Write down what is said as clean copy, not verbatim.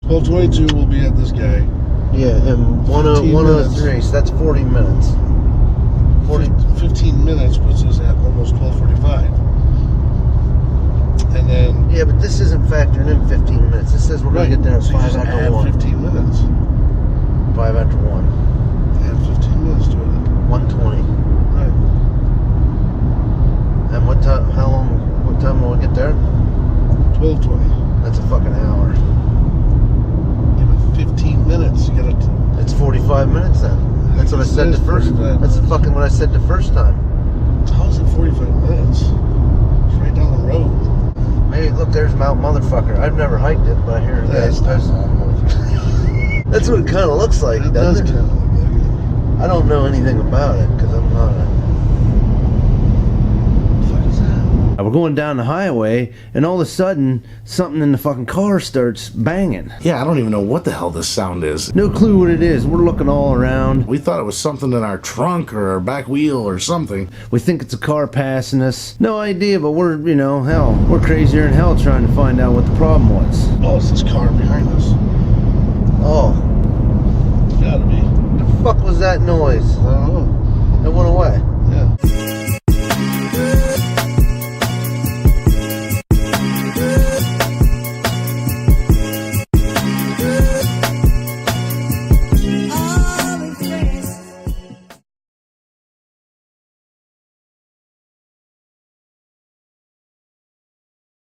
12:22 we'll be at this guy. Yeah, and 103, so that's 40 minutes. 15 minutes puts us at almost 12:45. And then... Yeah, but this isn't factoring in 15 minutes. This says we're going to get there at 5 after 1. 15 minutes. 5 after 1. Add 15 minutes to it. 120. Right. And what time will we get there? 12:20. That's a fucking hour. Give it 15 minutes. You gotta... It's 45 minutes then. That's what I said the first time. That's fucking what I said the first time. How is it 45 minutes? It's right down the road. Hey, look, there's Mount Motherfucker. I've never hiked it, but I hear That's that's what it kind of looks like, It does doesn't it? kind of look like it. I don't know anything about it because I'm not a... We're going down the highway, and all of a sudden, something in the fucking car starts banging. Yeah, I don't even know what the hell this sound is. No clue what it is. We're looking all around. We thought it was something in our trunk or our back wheel or something. We think it's a car passing us. No idea, but we're, hell, we're crazier than hell trying to find out what the problem was. Oh, it's this car behind us. Oh. Gotta be. What the fuck was that noise? I don't know.